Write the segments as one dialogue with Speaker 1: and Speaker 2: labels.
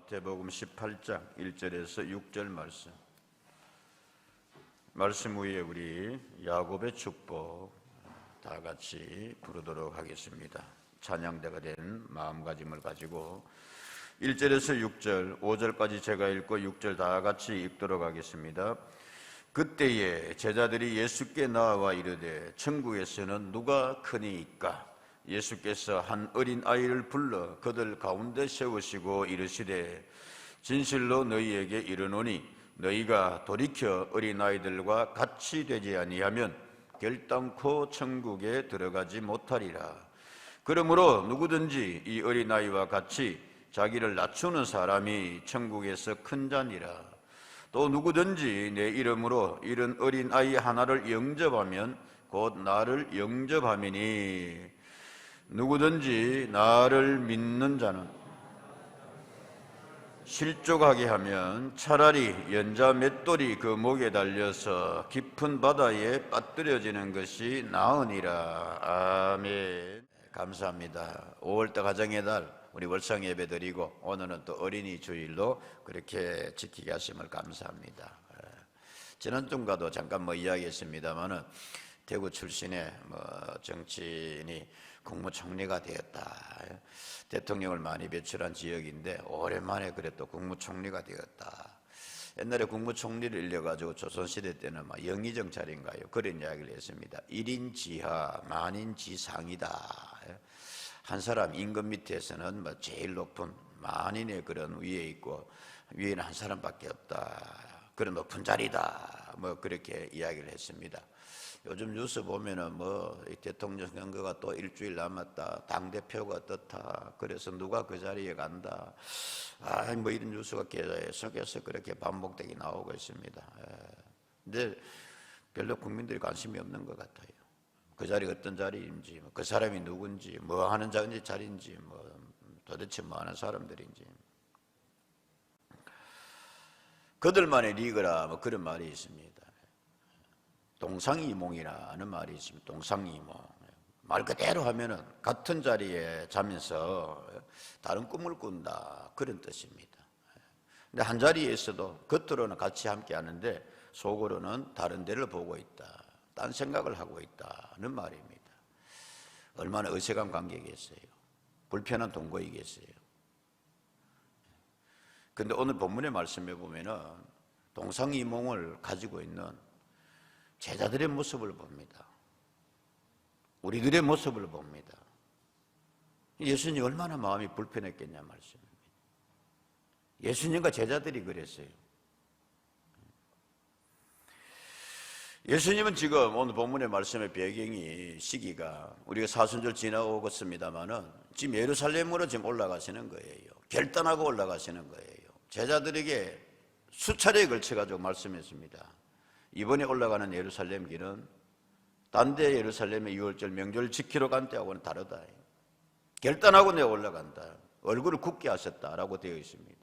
Speaker 1: 마태복음 18장 1절에서 6절 말씀 위에 우리 야곱의 축복 다 같이 부르도록 하겠습니다. 찬양대가 된 마음가짐을 가지고 1절에서 6절, 5절까지 제가 읽고 6절 다 같이 읽도록 하겠습니다. 그때에 제자들이 예수께 나와 이르되 천국에서는 누가 크니이까? 예수께서 한 어린 아이를 불러 그들 가운데 세우시고 이르시되 진실로 너희에게 이르노니 너희가 돌이켜 어린 아이들과 같이 되지 아니하면 결단코 천국에 들어가지 못하리라. 그러므로 누구든지 이 어린 아이와 같이 자기를 낮추는 사람이 천국에서 큰 자니라. 또 누구든지 내 이름으로 이런 어린 아이 하나를 영접하면 곧 나를 영접함이니 누구든지 나를 믿는 자는 실족하게 하면 차라리 연자 맷돌이 그 목에 달려서 깊은 바다에 빠뜨려지는 것이 나으니라. 아멘. 감사합니다. 5월달 가정의 달 우리 월상 예배 드리고 오늘은 또 어린이 주일로 그렇게 지키게 하심을 감사합니다. 지난주가도 잠깐 이야기했습니다만은 대구 출신의 정치인이 국무총리가 되었다. 대통령을 많이 배출한 지역인데 오랜만에 그래 또 국무총리가 되었다. 옛날에 국무총리를 일려가지고 조선시대 때는 영의정 자리인가요? 그런 이야기를 했습니다. 1인 지하, 만인 지상이다. 한 사람 임금 밑에서는 제일 높은 만인의 그런 위에 있고 위에는 한 사람밖에 없다. 그런 높은 자리다. 그렇게 이야기를 했습니다. 요즘 뉴스 보면은 대통령 선거가 또 일주일 남았다. 당대표가 어떻다. 그래서 누가 그 자리에 간다. 이런 뉴스가 계속해서 그렇게 반복되게 나오고 있습니다. 근데 별로 국민들이 관심이 없는 것 같아요. 그 자리가 어떤 자리인지, 그 사람이 누군지, 뭐 하는 자리인지, 도대체 뭐 하는 사람들인지. 그들만의 리그라 그런 말이 있습니다. 동상이몽이라는 말이 있습니다. 동상이몽. 말 그대로 하면은 같은 자리에 자면서 다른 꿈을 꾼다. 그런 뜻입니다. 근데 한 자리에 있어도 겉으로는 같이 함께 하는데 속으로는 다른 데를 보고 있다. 딴 생각을 하고 있다는 말입니다. 얼마나 어색한 관계겠어요. 불편한 동거이겠어요. 근데 오늘 본문의 말씀에 보면은 동상이몽을 가지고 있는 제자들의 모습을 봅니다. 우리들의 모습을 봅니다. 예수님이 얼마나 마음이 불편했겠냐 말씀입니다. 예수님과 제자들이 그랬어요. 예수님은 지금 오늘 본문의 말씀의 배경이 시기가 우리가 사순절 지나고 있습니다만은 지금 예루살렘으로 지금 올라가시는 거예요. 결단하고 올라가시는 거예요. 제자들에게 수차례에 걸쳐가지고 말씀했습니다. 이번에 올라가는 예루살렘 길은 딴 데 예루살렘의 유월절 명절 지키러 간 때하고는 다르다. 결단하고 내가 올라간다. 얼굴을 굳게 하셨다라고 되어 있습니다.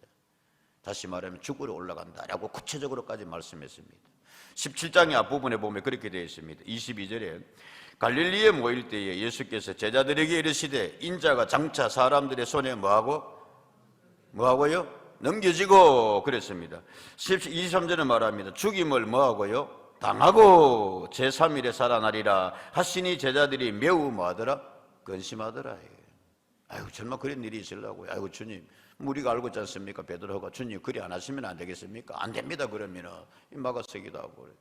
Speaker 1: 다시 말하면 죽으러 올라간다라고 구체적으로까지 말씀했습니다. 17장의 앞부분에 보면 그렇게 되어 있습니다. 22절에 갈릴리에 모일 때에 예수께서 제자들에게 이르시되 인자가 장차 사람들의 손에 뭐하고요? 넘겨지고 그랬습니다. 23절에 말합니다. 죽임을 뭐하고요? 당하고 제3일에 살아나리라 하시니 제자들이 매우 뭐하더라? 근심하더라. 아이고 정말 그런 일이 있으려고요. 아이고 주님 우리가 알고 있지 않습니까? 베드로가 주님 그리 안 하시면 안 되겠습니까? 안 됩니다. 그러면은 막아서기도 하고 그래.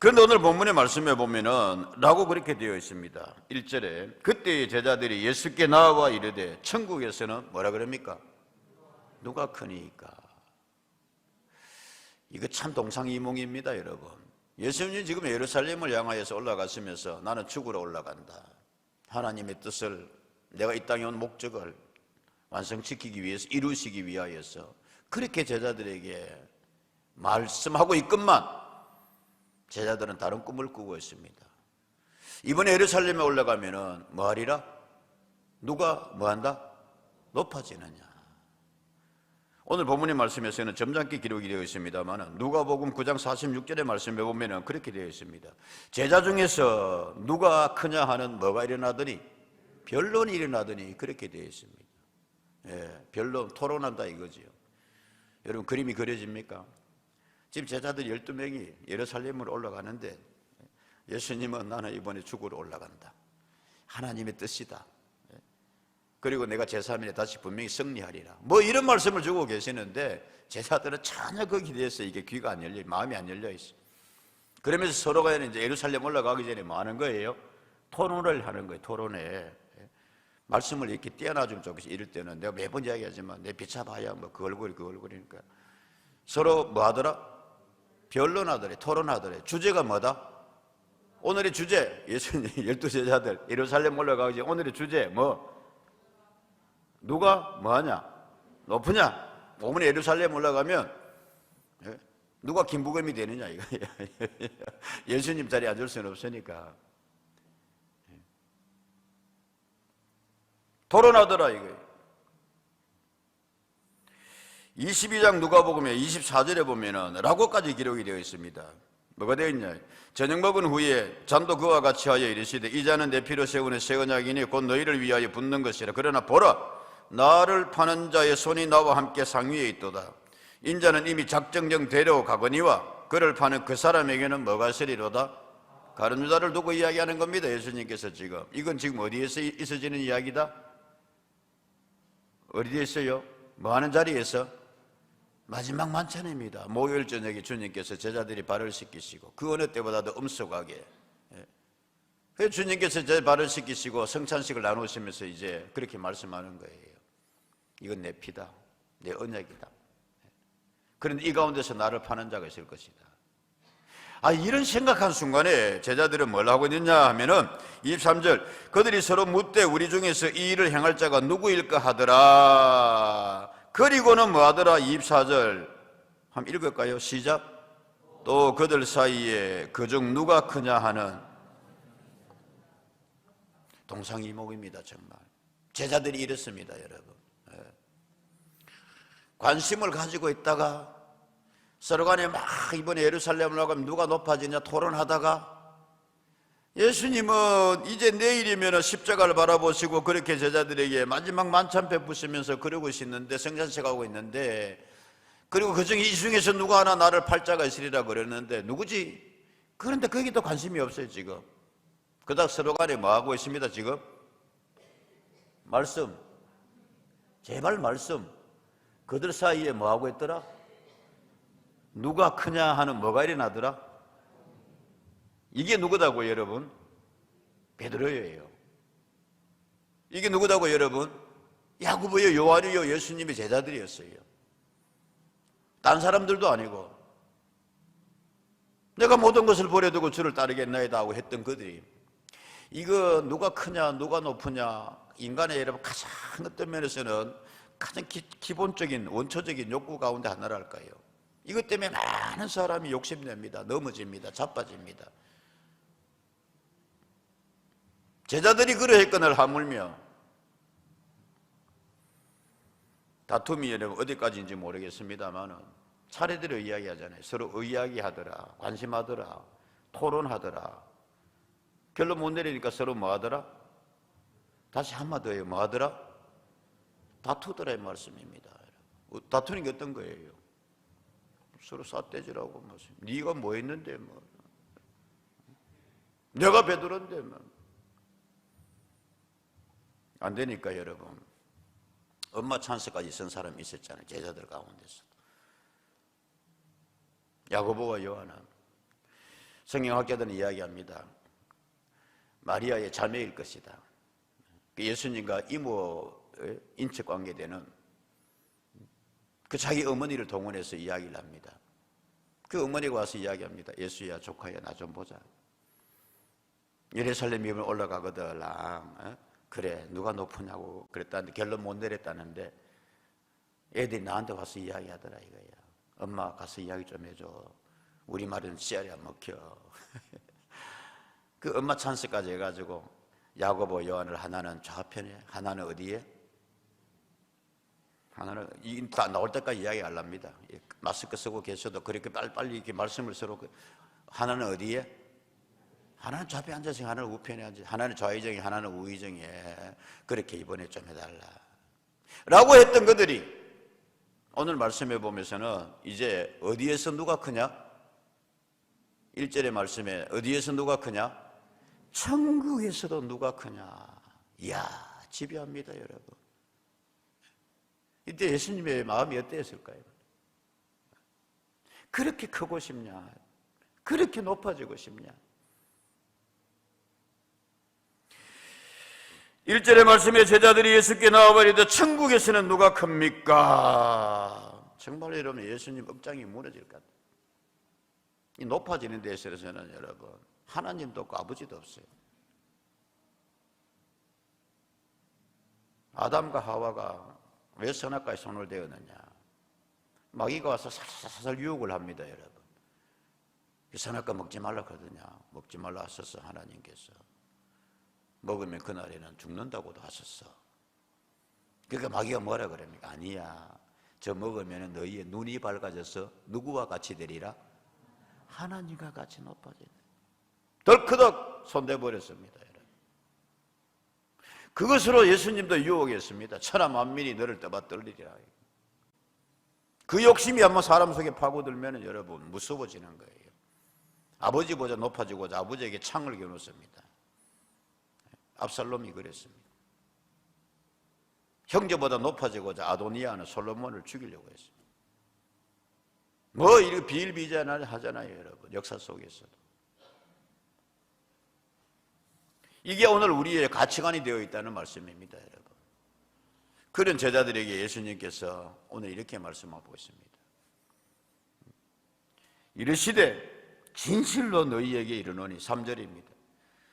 Speaker 1: 그런데 오늘 본문의 말씀에 보면은 라고 그렇게 되어 있습니다. 1절에 그때의 제자들이 예수께 나와 이르되 천국에서는 뭐라 그럽니까? 누가 크니까? 이거 참 동상이몽입니다. 여러분. 예수님이 지금 예루살렘을 향하여서 올라가시면서 나는 죽으러 올라간다. 하나님의 뜻을 내가 이 땅에 온 목적을 완성시키기 위해서 이루시기 위하여서 그렇게 제자들에게 말씀하고 있건만 제자들은 다른 꿈을 꾸고 있습니다. 이번에 예루살렘에 올라가면은 뭐하리라? 누가 뭐한다? 높아지느냐? 오늘 본문의 말씀에서는 점잖게 기록이 되어 있습니다만 누가복음 9장 46절의 말씀에 보면은 그렇게 되어 있습니다. 제자 중에서 누가 크냐 하는 뭐가 일어나더니 변론이 일어나더니 그렇게 되어 있습니다. 별로 토론한다 이거지요. 여러분 그림이 그려집니까? 지금 제자들 12명이 예루살렘으로 올라가는데 예수님은 나는 이번에 죽으러 올라간다. 하나님의 뜻이다. 그리고 내가 제3일에 다시 분명히 승리하리라. 뭐 이런 말씀을 주고 계시는데 제자들은 전혀 거기에 대해서 이게 귀가 안 열려, 마음이 안 열려 있어. 그러면서 서로가 이제 예루살렘 올라가기 전에 뭐 하는 거예요? 토론을 하는 거예요. 토론에 말씀을 이렇게 떼어놔주면 좋겠어. 이럴 때는 내가 매번 이야기하지만 내 비춰봐야 뭐 그 얼굴이 그 얼굴이니까 서로 뭐 하더라? 변론하더래, 토론하더래. 주제가 뭐다? 오늘의 주제, 예수님 12제자들 예루살렘 올라가기 전에 오늘의 주제 뭐? 누가 뭐하냐? 높으냐? 오늘 예루살렘 올라가면 누가 김부겸이 되느냐 이거. 예수님 자리에 앉을 수는 없으니까 토론하더라 이거예요. 22장 누가복음에 24절에 보면은 라고까지 기록이 되어 있습니다. 뭐가 되어 있냐? 저녁 먹은 후에 잔도 그와 같이 하여 이르시되 이 잔은 내 피로 세우는 새 언약이니 곧 너희를 위하여 붓는 것이라. 그러나 보라, 나를 파는 자의 손이 나와 함께 상위에 있도다. 인자는 이미 작정정 데려가거니와 그를 파는 그 사람에게는 뭐가 있으리로다? 가룟유다를 두고 이야기하는 겁니다. 예수님께서 지금 이건 지금 어디에서 있어지는 이야기다? 어디에 있어요? 뭐 하는 자리에서? 마지막 만찬입니다. 목요일 저녁에 주님께서 제자들이 발을 씻기시고 그 어느 때보다도 엄숙하게 주님께서 제 발을 씻기시고 성찬식을 나누시면서 이제 그렇게 말씀하는 거예요. 이건 내 피다, 내 언약이다. 그런데 이 가운데서 나를 파는 자가 있을 것이다. 이런 생각한 순간에 제자들은 뭘 하고 있느냐 하면은 23절 그들이 서로 묻되 우리 중에서 이 일을 행할 자가 누구일까 하더라. 그리고는 뭐 하더라? 24절 한번 읽을까요? 시작. 또 그들 사이에 그중 누가 크냐 하는 동상이몽입니다. 정말 제자들이 이렇습니다. 여러분 관심을 가지고 있다가 서로 간에 막 이번에 예루살렘을 나가면 누가 높아지냐 토론하다가 예수님은 이제 내일이면 십자가를 바라보시고 그렇게 제자들에게 마지막 만찬 베푸시면서 그러고 있는데 성찬식 하고 있는데 그리고 그중에 이 중에서 누가 하나 나를 팔 자가 있으리라 그랬는데 누구지? 그런데 거기도 관심이 없어요 지금. 그닥 서로 간에 뭐 하고 있습니다 지금? 말씀, 제발 말씀. 그들 사이에 뭐 하고 있더라? 누가 크냐 하는 뭐가 일어나더라? 이게 누구다고 여러분? 베드로예요. 이게 누구다고 여러분? 야고보요, 요한이요, 예수님의 제자들이었어요. 딴 사람들도 아니고 내가 모든 것을 버려두고 주를 따르겠나이다 하고 했던 그들이 이거 누가 크냐 누가 높으냐 인간의 여러분 가장 어떤 면에서는 가장 기본적인 원초적인 욕구 가운데 하나랄까요? 이것 때문에 많은 사람이 욕심냅니다. 넘어집니다. 자빠집니다. 제자들이 그러했거늘 하물며 다툼이 여러분 어디까지인지 모르겠습니다만 차례대로 이야기하잖아요. 서로 의이야기하더라, 관심하더라, 토론하더라. 결론 못 내리니까 서로 뭐하더라? 다시 한마디 더해요. 뭐하더라? 다투더라 이 말씀입니다. 다투는 게 어떤 거예요? 서로 삿대질하고 말씀. 네가 뭐 했는데 뭐 내가 베드로인데 뭐 안 되니까 여러분 엄마 찬스까지 쓴 사람이 있었잖아요. 제자들 가운데서 야고보와 요한은 성경학자들은 이야기합니다. 마리아의 자매일 것이다. 예수님과 이모 인척 관계되는 그 자기 어머니를 동원해서 이야기를 합니다. 그 어머니가 와서 이야기합니다. 예수야 조카야 나 좀 보자. 예루살렘 위에 올라가거든. 그래 누가 높으냐고 그랬다는데 결론 못 내렸다는데 애들이 나한테 와서 이야기하더라 이거야. 엄마 가서 이야기 좀 해줘. 우리 말은 씨알이 안 먹혀. 그 엄마 찬스까지 해가지고 야고보 요한을 하나는 좌편에 하나는 어디에? 하나는 다 나올 때까지 이야기하랍니다. 마스크 쓰고 계셔도 그렇게 빨리 이렇게 말씀을 서로 하나는 어디에? 하나는 좌편에 앉아서 하나는 우편에 앉아서 하나는 좌의정에 하나는 우의정에 그렇게 이번에 좀 해달라. 라고 했던 그들이 오늘 말씀해 보면서는 이제 어디에서 누가 크냐? 1절의 말씀에 어디에서 누가 크냐? 천국에서도 누가 크냐? 이야, 집요합니다, 여러분. 이때 예수님의 마음이 어땠을까요? 그렇게 크고 싶냐? 그렇게 높아지고 싶냐? 1절의 말씀에 제자들이 예수께 나와버리되 천국에서는 누가 큽니까? 정말 여러분 예수님 억장이 무너질 것 같아요. 이 높아지는 데 있어서는 여러분 하나님도 없고 아버지도 없어요. 아담과 하와가 왜 선악과에 손을 대었느냐? 마귀가 와서 살살 유혹을 합니다, 여러분. 선악과 먹지 말라 그러더냐? 먹지 말라 하셨어, 하나님께서. 먹으면 그날에는 죽는다고도 하셨어. 그러니까 마귀가 뭐라 그럽니까? 아니야, 저 먹으면 너희의 눈이 밝아져서 누구와 같이 되리라? 하나님과 같이 높아지네. 덜커덕 손대버렸습니다, 여러분. 그것으로 예수님도 유혹했습니다. 천하 만민이 너를 떠받들리리라. 그 욕심이 한번 사람 속에 파고들면 여러분 무서워지는 거예요. 아버지보다 높아지고자 아버지에게 창을 겨누습니다. 압살롬이 그랬습니다. 형제보다 높아지고자 아도니아는 솔로몬을 죽이려고 했습니다. 뭐 이렇게 비일비재하잖아요, 여러분. 역사 속에서도. 이게 오늘 우리의 가치관이 되어 있다는 말씀입니다, 여러분. 그런 제자들에게 예수님께서 오늘 이렇게 말씀하고 있습니다. 이르시되 진실로 너희에게 이르노니 3절입니다.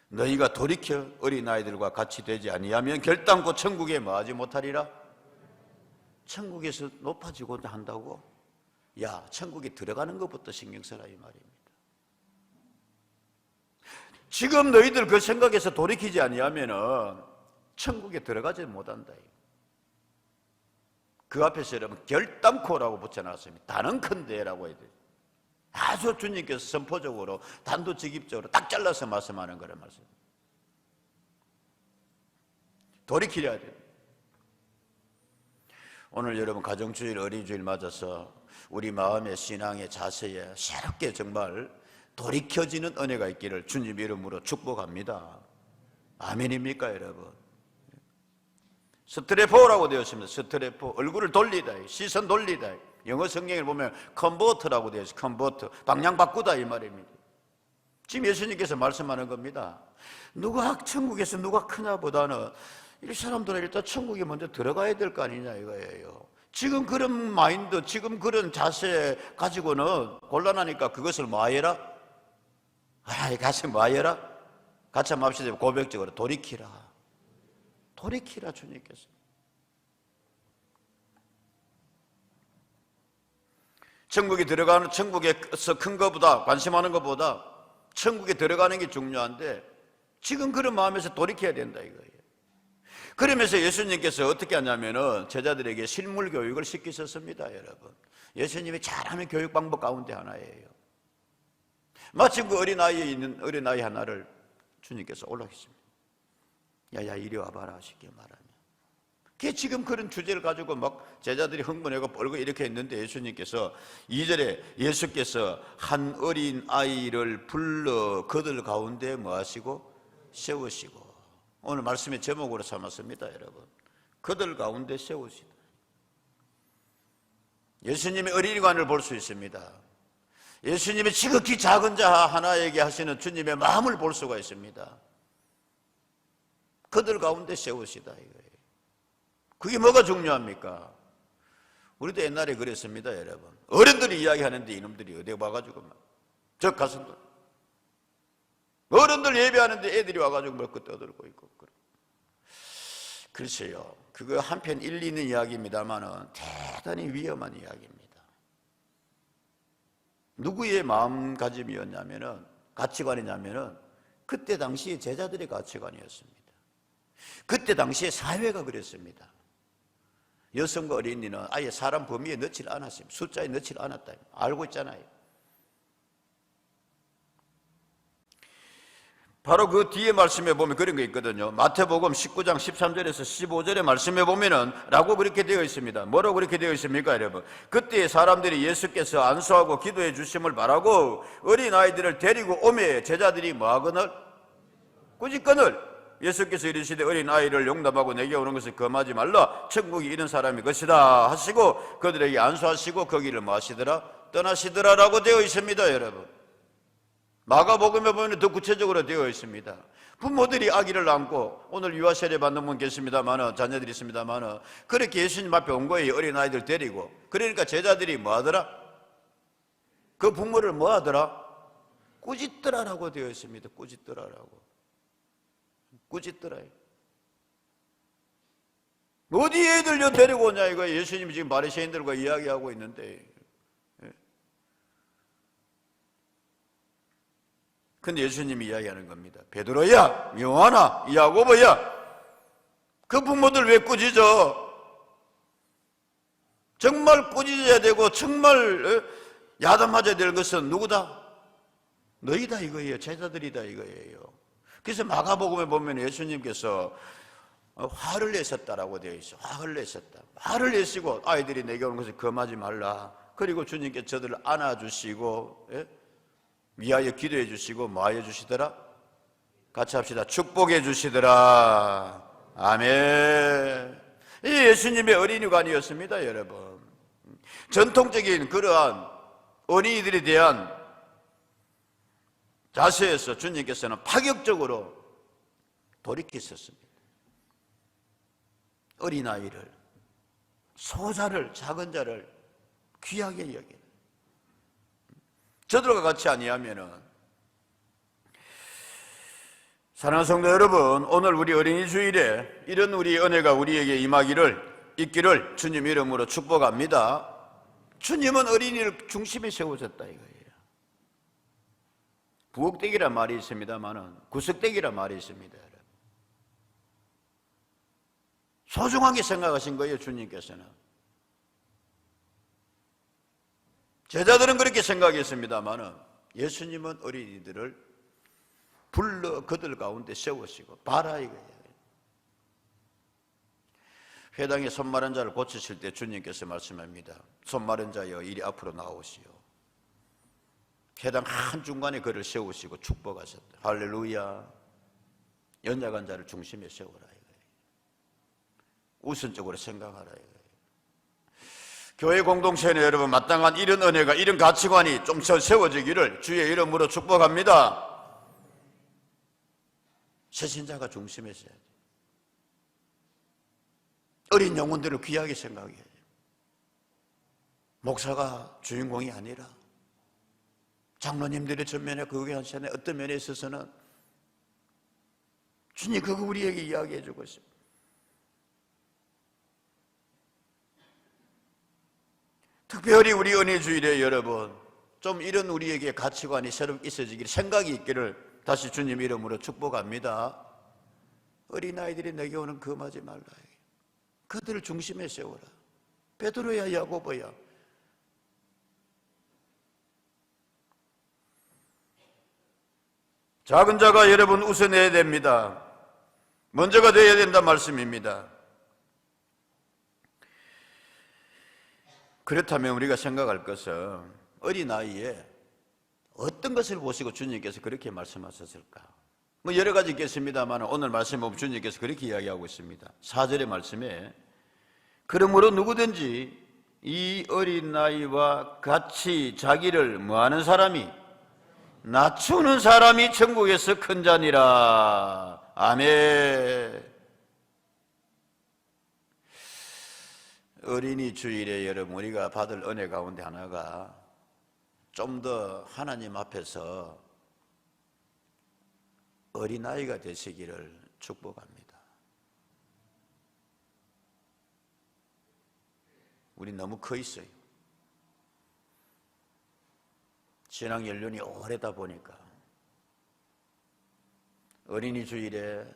Speaker 1: 너희가 돌이켜 어린아이들과 같이 되지 아니하면 결단코 천국에 뭐하지 못하리라. 천국에서 높아지고자 한다고? 야, 천국에 들어가는 것부터 신경 써라 이 말입니다. 지금 너희들 그 생각에서 돌이키지 아니하면 천국에 들어가지 못한다. 그 앞에서 여러분 결단코라고 붙여놨습니다. 단언컨대라고 해야 돼요. 아주 주님께서 선포적으로 단도직입적으로 딱 잘라서 말씀하는 거란 말씀. 돌이키려야 돼요. 오늘 여러분 가정주일 어린이주일 맞아서 우리 마음의 신앙의 자세에 새롭게 정말 돌이켜지는 은혜가 있기를 주님 이름으로 축복합니다. 아멘입니까 여러분? 스트레포라고 되어 있습니다. 스트레포, 얼굴을 돌리다, 시선 돌리다. 영어 성경을 보면 컨버트라고 되어 있어요. 컨버트, 방향 바꾸다 이 말입니다. 지금 예수님께서 말씀하는 겁니다. 누가 천국에서 누가 크냐 보다는 이 사람들은 일단 천국에 먼저 들어가야 될 거 아니냐 이거예요. 지금 그런 마인드, 지금 그런 자세 가지고는 곤란하니까 그것을 뭐 하여라? 같이 뭐 하여라? 같이 한번 합시다. 고백적으로 돌이키라. 돌이키라 주님께서. 천국에 들어가는, 천국에서 큰 것보다, 관심하는 것보다 천국에 들어가는 게 중요한데 지금 그런 마음에서 돌이켜야 된다 이거예요. 그러면서 예수님께서 어떻게 하냐면은 제자들에게 실물 교육을 시키셨습니다, 여러분. 예수님이 잘하는 교육 방법 가운데 하나예요. 마침 그 어린아이에 있는 어린아이 하나를 주님께서 올라오셨습니다. 야야 이리 와봐라 쉽게 말하면. 그게 지금 그런 주제를 가지고 막 제자들이 흥분하고 뻘고 이렇게 했는데 예수님께서 2절에 예수께서 한 어린 아이를 불러 그들 가운데 뭐 하시고 세우시고, 오늘 말씀의 제목으로 삼았습니다, 여러분. 그들 가운데 세우시다. 예수님의 어린이관을 볼 수 있습니다. 예수님의 지극히 작은 자 하나에게 하시는 주님의 마음을 볼 수가 있습니다. 그들 가운데 세우시다 이거예요. 그게 뭐가 중요합니까? 우리도 옛날에 그랬습니다, 여러분. 어른들이 이야기하는데 이놈들이 어디 와가지고 막 저 가슴들, 어른들 예배하는데 애들이 와가지고 뭘 떠들고 있고. 글쎄요, 그거 한편 일리 있는 이야기입니다만은 대단히 위험한 이야기입니다. 누구의 마음가짐이었냐면은, 가치관이냐면은 그때 당시에 제자들의 가치관이었습니다. 그때 당시에 사회가 그랬습니다. 여성과 어린이는 아예 사람 범위에 넣지를 않았습니다. 숫자에 넣지를 않았다. 알고 있잖아요. 바로 그 뒤에 말씀에 보면 그런 게 있거든요. 마태복음 19장 13절에서 15절의 말씀에 보면은 라고 그렇게 되어 있습니다. 뭐라고 그렇게 되어 있습니까, 여러분? 그때 사람들이 예수께서 안수하고 기도해 주심을 바라고 어린아이들을 데리고 오매 제자들이 뭐하거늘? 꾸짖거늘. 예수께서 이르시되 어린아이를 용납하고 내게 오는 것을 금하지 말라. 천국이 이런 사람이 것이다 하시고 그들에게 안수하시고 거기를 뭐 하시더라? 떠나시더라 라고 되어 있습니다, 여러분. 마가복음에 보면 더 구체적으로 되어 있습니다. 부모들이 아기를 안고, 오늘 유아 세례 받는 분 계십니다만, 자녀들이 있습니다만, 그렇게 예수님 앞에 온 거예요. 어린아이들 데리고. 그러니까 제자들이 뭐 하더라? 그 부모를 뭐 하더라? 꾸짖더라라고 되어 있습니다. 꾸짖더라라고. 꾸짖더라. 어디 애들요 데리고 오냐 이거. 예수님이 지금 바리새인들과 이야기하고 있는데. 근데 예수님이 이야기하는 겁니다. 베드로야, 요한아, 야고보야, 그 부모들 왜 꾸짖어? 정말 꾸짖어야 되고 정말 야단맞아야 될 것은 누구다? 너희다 이거예요. 제자들이다 이거예요. 그래서 마가복음에 보면 예수님께서 화를 내셨다라고 되어 있어. 화를 내셨다. 화를 내시고 아이들이 내게 오는 것을 금하지 말라. 그리고 주님께 저들을 안아주시고, 위하여 기도해 주시고 뭐 하여 주시더라? 같이 합시다. 축복해 주시더라. 아멘. 이 예수님의 어린이관이었습니다, 여러분. 전통적인 그러한 어린이들에 대한 자세에서 주님께서는 파격적으로 돌이켰었습니다. 어린아이를, 소자를, 작은 자를 귀하게 여기는, 저들과 같이 아니하면은. 사랑하는 성도 여러분, 오늘 우리 어린이 주일에 이런 우리 은혜가 우리에게 있기를 주님 이름으로 축복합니다. 주님은 어린이를 중심에 세우셨다 이거예요. 부엌댁이란 말이 있습니다만은 구석댁이란 말이 있습니다. 소중하게 생각하신 거예요, 주님께서는. 제자들은 그렇게 생각했습니다만은 예수님은 어린이들을 불러 그들 가운데 세우시고 봐라 이거예요. 회당에 손 마른 자를 고치실 때 주님께서 말씀합니다. 손 마른 자여 이리 앞으로 나오시오. 회당 한중간에 그를 세우시고 축복하셨다. 할렐루야. 연약한 자를 중심에 세우라 이거예요. 우선적으로 생각하라 이거예요. 교회 공동체는 여러분 마땅한 이런 은혜가, 이런 가치관이 좀 더 세워지기를 주의 이름으로 축복합니다. 새신자가 중심에 있어야 돼. 어린 영혼들을 귀하게 생각해야 돼. 목사가 주인공이 아니라 장로님들의 전면에 그 교회 어떤 면에 있어서는 주님 그거 우리에게 이야기해 주고 있습니다. 특별히 우리 은혜주일에 여러분 좀 이런 우리에게 가치관이 새로 있어지기를, 생각이 있기를 다시 주님 이름으로 축복합니다. 어린아이들이 내게 오는 금하지 말라. 그들을 중심에 세워라. 베드로야, 야고보야. 작은 자가 여러분 우선해야 됩니다. 먼저가 되어야 된다 말씀입니다. 그렇다면 우리가 생각할 것은 어린아이에 어떤 것을 보시고 주님께서 그렇게 말씀하셨을까? 뭐 여러 가지 있겠습니다만 오늘 말씀 보면 주님께서 그렇게 이야기하고 있습니다. 4절의 말씀에 그러므로 누구든지 이 어린아이와 같이 자기를 뭐하는 사람이? 낮추는 사람이 천국에서 큰 자니라. 아멘. 어린이 주일에 여러분 우리가 받을 은혜 가운데 하나가 좀 더 하나님 앞에서 어린아이가 되시기를 축복합니다. 우리 너무 커 있어요. 신앙 연륜이 오래다 보니까 어린이 주일에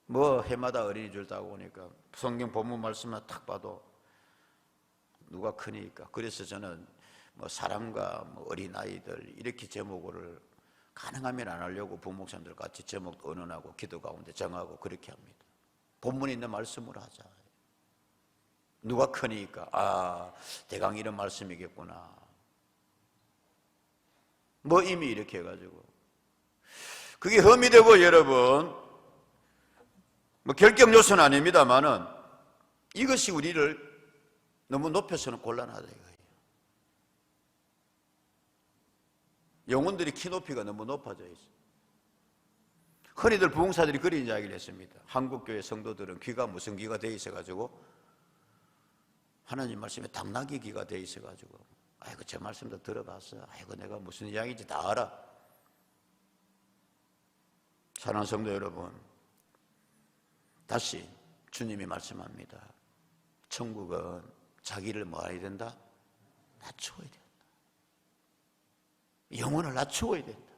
Speaker 1: 뭐 해마다 어린이 주일 따고 오니까 성경 본문 말씀만 딱 봐도 누가 크니까. 그래서 저는 뭐 사람과 뭐 어린아이들 이렇게 제목을 가능하면 안 하려고 부목사님들 같이 제목도 언언하고 기도 가운데 정하고 그렇게 합니다. 본문에 있는 말씀으로 하자. 누가 크니까 대강 이런 말씀이겠구나. 뭐 이미 이렇게 해가지고 그게 험이 되고 여러분 뭐 결격 요소는 아닙니다만은 이것이 우리를 너무 높여서는 곤란하다 이거예요. 영혼들이 키 높이가 너무 높아져 있어요. 흔히들 부흥사들이 그런 이야기를 했습니다. 한국교회 성도들은 귀가 무슨 귀가 돼 있어가지고 하나님 말씀에 당나귀 귀가 돼 있어가지고 아이고 저 말씀도 들어봤어. 아이고 내가 무슨 이야기인지 다 알아. 사랑하는 성도 여러분, 다시 주님이 말씀합니다. 천국은 자기를 뭐 해야 된다? 낮추어야 된다. 영혼을 낮추어야 된다.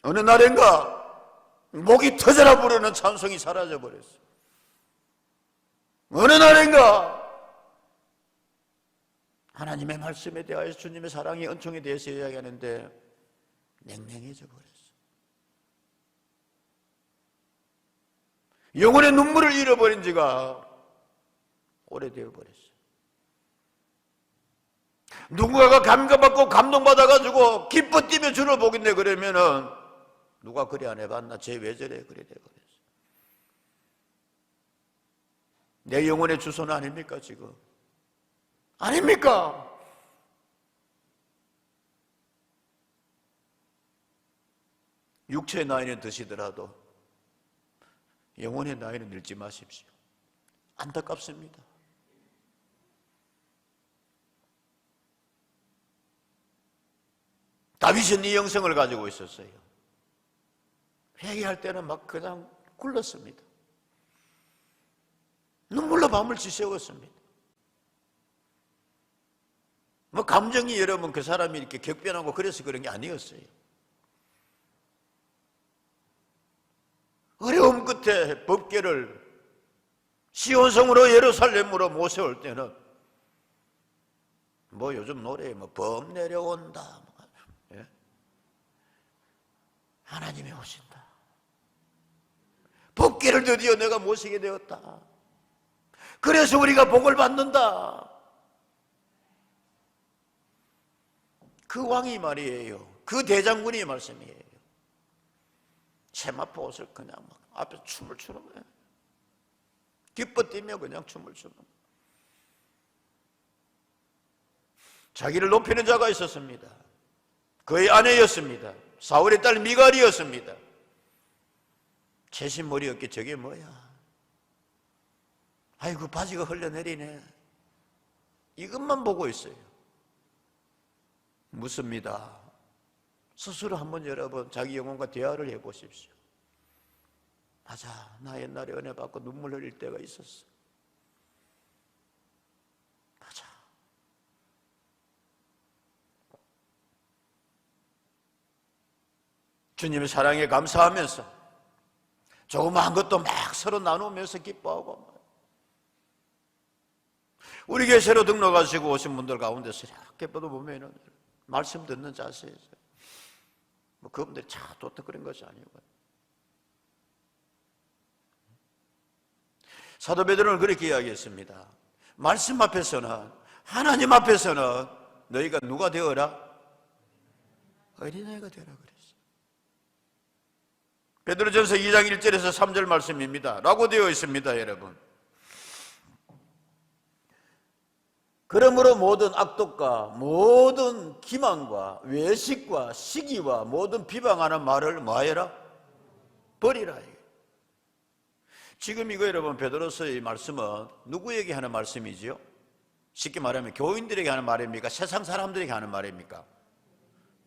Speaker 1: 어느 날인가 목이 터져라 부르는 찬송이 사라져버렸어. 어느 날인가 하나님의 말씀에 대하여서 주님의 사랑의 은총에 대해서 이야기하는데 냉랭해져 버렸어. 영혼의 눈물을 잃어버린 지가 오래되어 버렸어. 누군가가 감격받고 감동받아가지고 기뻐 뛰며 주를 보겠네 그러면은 누가 그래 안 해봤나? 쟤 왜 저래? 그래 돼버렸어. 내 영혼의 주소는 아닙니까 지금? 아닙니까? 육체의 나이는 드시더라도 영혼의 나이는 늙지 마십시오. 안타깝습니다. 다윗은 이 영성을 가지고 있었어요. 회개할 때는 막 그냥 굴렀습니다. 눈물로 밤을 지새웠습니다. 뭐 감정이 여러분 그 사람이 이렇게 격변하고 그래서 그런 게 아니었어요. 어려움 끝에 법궤를 시온성으로 예루살렘으로 모셔올 때는 뭐 요즘 노래에 뭐 범 내려온다, 예? 하나님이 오신다. 법궤를 드디어 내가 모시게 되었다. 그래서 우리가 복을 받는다. 그 왕이 말이에요. 그 대장군이 말씀이에요. 세마포 옷을 그냥 막 앞에서 춤을 추는 거예요. 기뻐 뛰며 그냥 춤을 추는 거예요. 자기를 높이는 자가 있었습니다. 그의 아내였습니다. 사울의 딸 미갈이었습니다. 채신머리였기에 저게 뭐야? 아이고 바지가 흘러내리네. 이것만 보고 있어요. 묻습니다. 스스로 한번 여러분 자기 영혼과 대화를 해보십시오. 맞아, 나 옛날에 은혜 받고 눈물 흘릴 때가 있었어. 맞아. 주님의 사랑에 감사하면서 조그마한 것도 막 서로 나누면서 기뻐하고, 우리 교회로 등록하시고 오신 분들 가운데서 이렇게 보면 말씀 듣는 자세에서 뭐 그분들이 또 그런 것이 아니고, 사도 베드로는 그렇게 이야기했습니다. 말씀 앞에서는, 하나님 앞에서는 너희가 누가 되어라? 어린아이가 되어라 그랬어요. 베드로전서 2장 1절에서 3절 말씀입니다. 라고 되어 있습니다, 여러분. 그러므로 모든 악독과 모든 기만과 외식과 시기와 모든 비방하는 말을 뭐하여라? 버리라. 지금 이거 여러분 베드로서의 말씀은 누구에게 하는 말씀이지요? 쉽게 말하면 교인들에게 하는 말입니까? 세상 사람들에게 하는 말입니까?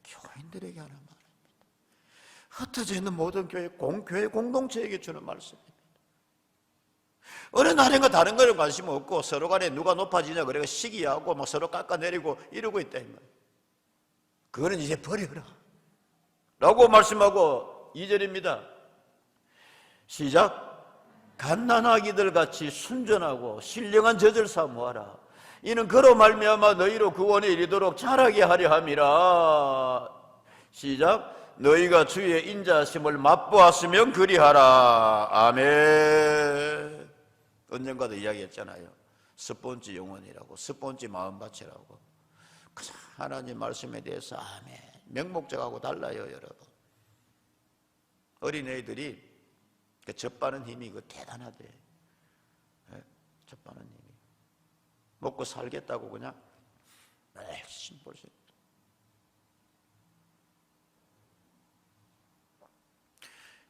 Speaker 1: 교인들에게 하는 말입니다. 흩어져 있는 모든 교회 공동체에게 주는 말씀입니다. 어느 날인가 다른 거에 관심 없고 서로 간에 누가 높아지냐 그래가 시기하고 막 서로 깎아내리고 이러고 있다 이 말이에요. 그거는 이제 버려라 라고 말씀하고 2절입니다. 시작. 갓난아기들 같이 순전하고 신령한 젖을 사모하라. 이는 그로 말미암아 너희로 구원에 이르도록 자라게 하려 함이라. 시작. 너희가 주의 인자하심을 맛보았으면 그리하라. 아멘. 언젠가도 이야기했잖아요. 스폰지 영혼이라고, 스폰지 마음밭이라고. 그냥 하나님 말씀에 대해서 아멘. 명목적하고 달라요, 여러분. 어린애들이 그 젖바는 힘이 그 대단하대. 네? 젖바는 힘이. 먹고 살겠다고 그냥 열심히 볼 수 있다.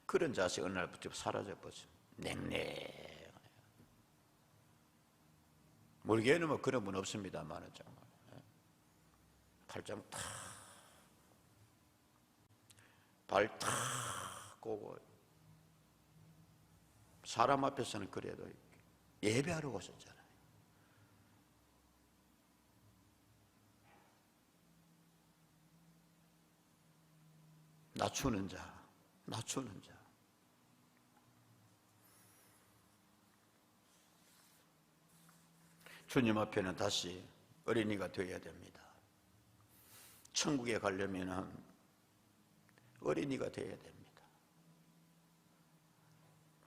Speaker 1: 그런 자식 어느 날부터 사라져버죠. 냉랭. 모르게는 뭐 그런 분 없습니다만 정말 팔짱 탁, 발 탁 꼬고 사람 앞에서는 그래도 예배하러 오셨잖아요. 낮추는 자, 낮추는 자. 주님 앞에는 다시 어린이가 되어야 됩니다. 천국에 가려면 어린이가 되어야 됩니다.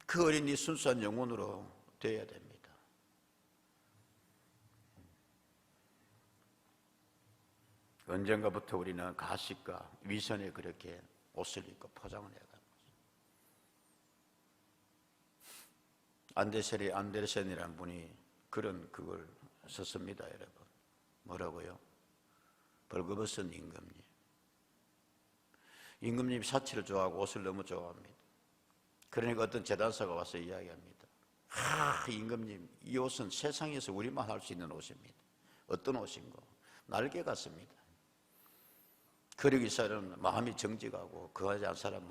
Speaker 1: 그 어린이 순수한 영혼으로 되어야 됩니다. 언젠가부터 우리는 가식과 위선에 그렇게 옷을 입고 포장을 해가는 거죠. 안데르센이라는 분이 그걸 썼습니다, 여러분. 뭐라고요? 벌거벗은 임금님. 임금님이 사치를 좋아하고 옷을 너무 좋아합니다. 그러니까 어떤 재단사가 와서 이야기합니다. 임금님, 이 옷은 세상에서 우리만 할 수 있는 옷입니다. 어떤 옷인가? 날개 같습니다. 그러기 사람은 마음이 정직하고 거하지 않은 사람은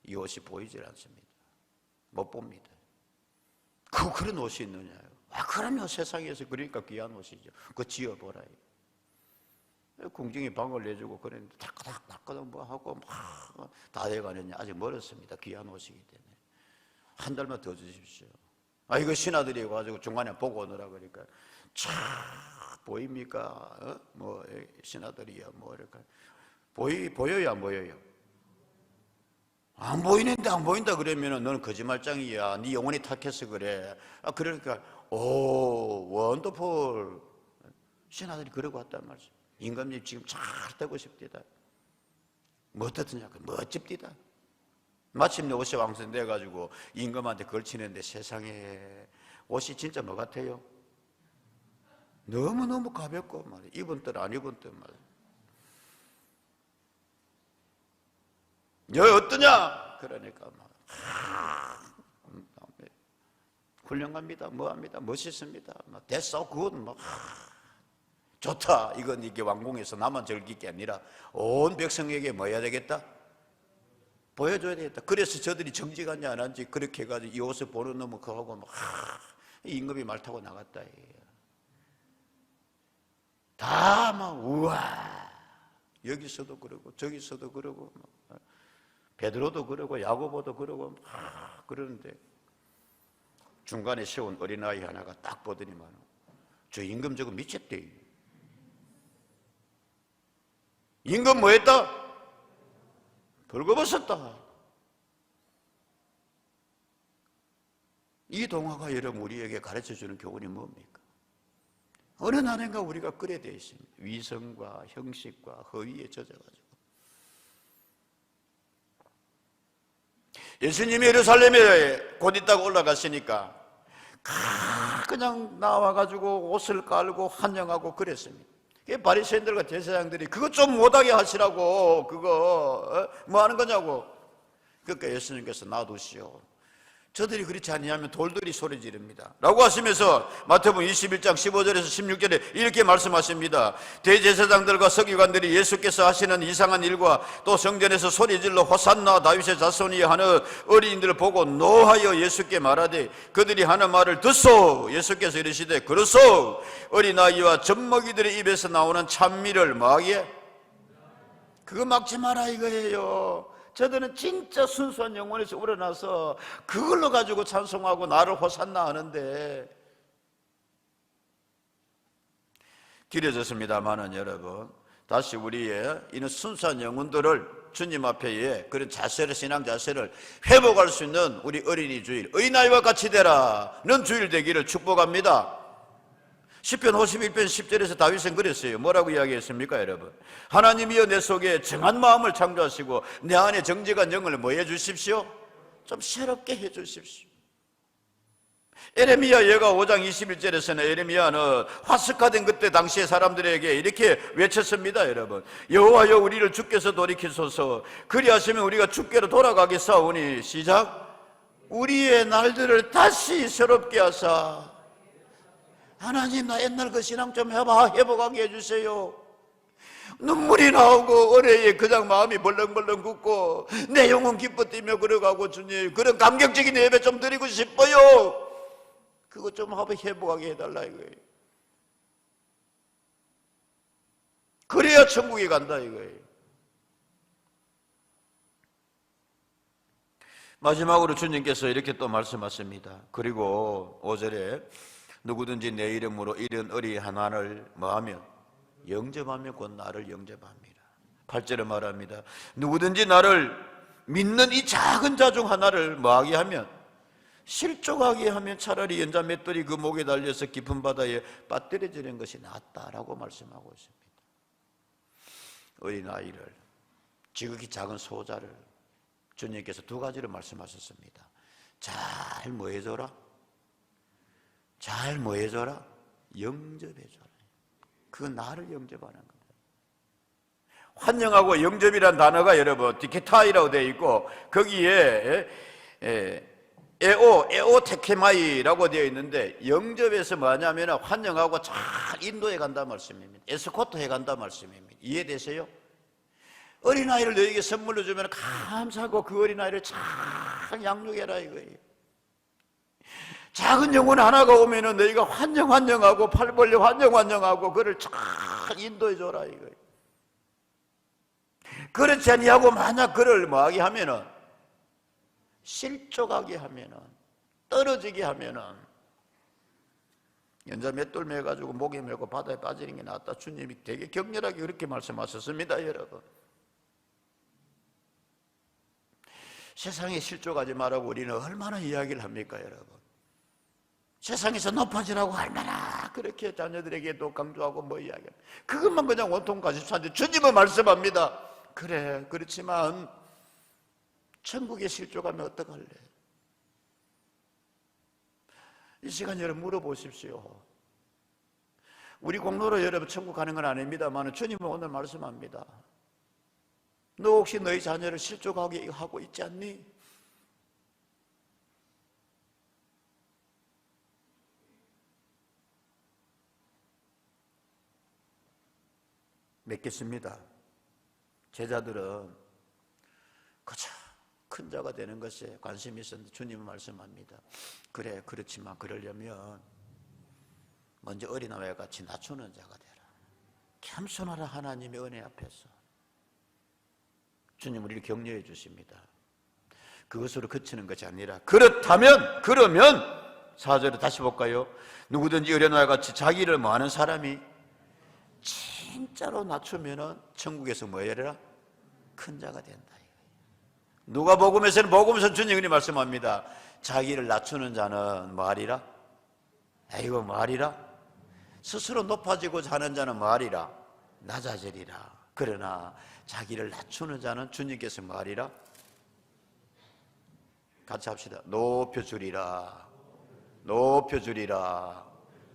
Speaker 1: 이 옷이 보이질 않습니다. 못 봅니다. 그런 옷이 있느냐요? 그러면 세상에서 그러니까 귀한 옷이죠. 그거 지어보라. 궁중이 방을 내주고 그랬는데 탁탁탁 뭐 하고 막 다 돼가느냐. 아직 멀었습니다. 귀한 옷이기 때문에 한 달만 더 주십시오. 이거 신하들이 가지고 중간에 보고 오느라 그러니까 참 보입니까? 뭐 신하들이야 뭐 이렇게 보여요 안 보여요? 안 보이는데 안 보인다 그러면은 너는 거짓말장이야. 네 영혼이 탁해서 그래. 그러니까 원더풀 신하들이 그러고 왔단 말이죠. 임금님 지금 잘 되고 싶디다. 뭐 어떻느냐? 멋집디다. 마침내 옷이 왕성돼가지고 임금한테 걸치는데 세상에 옷이 진짜 뭐 같아요? 너무너무 가볍고 말이야. 입은 듯 안 입은 듯 말이야. 너 어떠냐? 그러니까 막 훌륭합니다. 뭐합니다. 멋있습니다. 됐어, 그건 막 좋다. 이건 이게 왕궁에서 나만 즐길 게 아니라 온 백성에게 뭐 해야 되겠다? 보여줘야 되겠다. 그래서 저들이 정직한지 안 한지 그렇게 해가지고 이 옷을 보는 놈은 그거 하고 막 임금이 말 타고 나갔다. 다 막 우와. 여기서도 그러고 저기서도 그러고 베드로도 그러고 야고보도 그러고 막 그러는데 중간에 세운 어린아이 하나가 딱 보더니만 저 임금 저거 미쳤대. 임금 뭐 했다? 벌거벗었다. 이 동화가 여러분 우리에게 가르쳐주는 교훈이 뭡니까? 어느 날인가 우리가 그래 되어 있습니다. 위선과 형식과 허위에 젖어가지고 예수님이 예루살렘에 곧 있다가 올라갔으니까 그냥 나와가지고 옷을 깔고 환영하고 그랬습니다. 바리새인들과 제사장들이 그거 좀 못하게 하시라고 그거 뭐 하는 거냐고. 그러니까 예수님께서 놔두시오. 저들이 그렇지 아니하면 돌들이 소리 지릅니다 라고 하시면서 마태복음 21장 15절에서 16절에 이렇게 말씀하십니다. 대제사장들과 서기관들이 예수께서 하시는 이상한 일과 또 성전에서 소리질러 호산나 다윗의 자손이 하는 어린이들을 보고 노하여 예수께 말하되 그들이 하는 말을 듣소. 예수께서 이르시되 그러소. 어린아이와 젖먹이들의 입에서 나오는 찬미를 뭐하기에? 그거 막지 마라 이거예요. 저들은 진짜 순수한 영혼에서 우러나서 그걸로 가지고 찬송하고 나를 호산나 하는데 길어졌습니다만은 여러분, 다시 우리의 이런 순수한 영혼들을 주님 앞에의 그런 자세를, 신앙 자세를 회복할 수 있는 우리 어린이 주일, 어린아이와 같이 되라는 주일 되기를 축복합니다. 시편 51편 10절에서 다윗은 그랬어요. 뭐라고 이야기했습니까 여러분? 하나님이여 내 속에 정한 마음을 창조하시고 내 안에 정직한 영을 뭐 해주십시오? 좀 새롭게 해주십시오. 에레미야 예가 5장 21절에서는 에레미야는 화석화된 그때 당시의 사람들에게 이렇게 외쳤습니다. 여러분, 여호와여 우리를 주께서 돌이키소서. 그리하시면 우리가 주께로 돌아가겠사오니 시작. 우리의 날들을 다시 새롭게 하사. 하나님, 나 옛날 그 신앙 좀 회복하게 해주세요. 눈물이 나오고 어뢰에 그냥 마음이 벌렁벌렁 굳고 내 영혼 기뻐 뛰며 걸어가고, 주님 그런 감격적인 예배 좀 드리고 싶어요. 그거 좀 한번 회복하게 해달라 이거예요. 그래야 천국에 간다 이거예요. 마지막으로 주님께서 이렇게 또 말씀하십니다. 그리고 5절에 누구든지 내 이름으로 이런 어리 하나를 뭐하면 영접하면 곧 나를 영접합니다. 8절에 말합니다. 누구든지 나를 믿는 이 작은 자 중 하나를 뭐하게 하면, 실족하게 하면 차라리 연자 맷돌이 그 목에 달려서 깊은 바다에 빠뜨려지는 것이 낫다라고 말씀하고 있습니다. 어린아이를, 지극히 작은 소자를 주님께서 두 가지로 말씀하셨습니다. 잘 뭐 해줘라? 잘 뭐 해줘라? 영접해줘라. 그 나를 영접하는 겁니다. 환영하고 영접이란 단어가 여러분 디케타이라고 되어 있고, 거기에 에오테케마이라고 되어 있는데, 영접에서 뭐냐면 환영하고 잘 인도해 간다 말씀입니다. 에스코트 해 간다 말씀입니다. 이해되세요? 어린아이를 너에게 선물로 주면 감사하고 그 어린아이를 잘 양육해라 이거예요. 작은 영혼 하나가 오면은 너희가 환영하고 팔 벌려 환영하고 그를 잘 인도해 줘라 이거예요. 그렇지 아니하고 만약 그를 뭐하게 하면은, 실족하게 하면은, 떨어지게 하면은, 연자 맷돌 매가지고 목에 메고 바다에 빠지는 게 낫다. 주님이 되게 격렬하게 그렇게 말씀하셨습니다. 여러분, 세상에 실족하지 말라고 우리는 얼마나 이야기를 합니까 여러분? 세상에서 높아지라고 얼마나 그렇게 자녀들에게도 강조하고 뭐 이야기합니까? 그것만 그냥 원통 가십사인데 주님은 말씀합니다. 그래, 그렇지만 천국에 실족하면 어떡할래? 이 시간 여러분 물어보십시오. 우리 공로로 여러분 천국 가는 건 아닙니다만 주님은 오늘 말씀합니다. 너 혹시 너희 자녀를 실족하게 하고 있지 않니? 맺겠습니다. 제자들은 그저 큰 자가 되는 것에 관심이 있었는데 주님은 말씀합니다. 그래, 그렇지만 그러려면 먼저 어린아이와 같이 낮추는 자가 되라. 겸손하라. 하나님의 은혜 앞에서. 주님 우리를 격려해 주십니다. 그것으로 그치는 것이 아니라, 그렇다면, 그러면 4절을 다시 볼까요? 누구든지 어린아이와 같이 자기를 뭐하는 사람이 진짜로 낮추면은 천국에서 뭐 해라? 큰 자가 된다. 누가복음에서는 복음에서 주님이 말씀합니다. 자기를 낮추는 자는 뭐 하리라? 아이고 뭐 하리라? 스스로 높아지고자 하는 자는 뭐 하리라? 낮아지리라. 그러나 자기를 낮추는 자는 주님께서 뭐 하리라? 같이 합시다. 높여주리라. 높여주리라.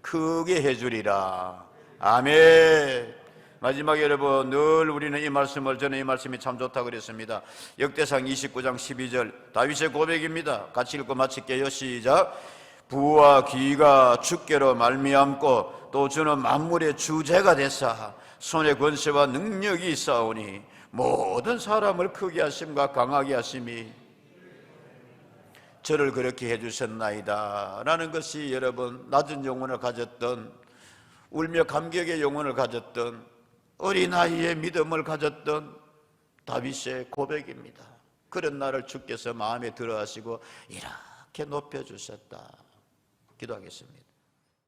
Speaker 1: 크게 해주리라. 아멘. 마지막에 여러분, 늘 우리는 이 말씀을, 저는 이 말씀이 참 좋다고 그랬습니다. 역대상 29장 12절 다윗의 고백입니다. 같이 읽고 마칠게요. 시작. 부와 귀가 주께로 말미암고 또 주는 만물의 주제가 되사 손의 권세와 능력이 있사오니 모든 사람을 크게 하심과 강하게 하심이 저를 그렇게 해주셨나이다 라는 것이 여러분, 낮은 영혼을 가졌던, 울며 감격의 영혼을 가졌던, 어린아이의 믿음을 가졌던 다윗의 고백입니다. 그런 나를 주께서 마음에 들어하시고 이렇게 높여주셨다. 기도하겠습니다.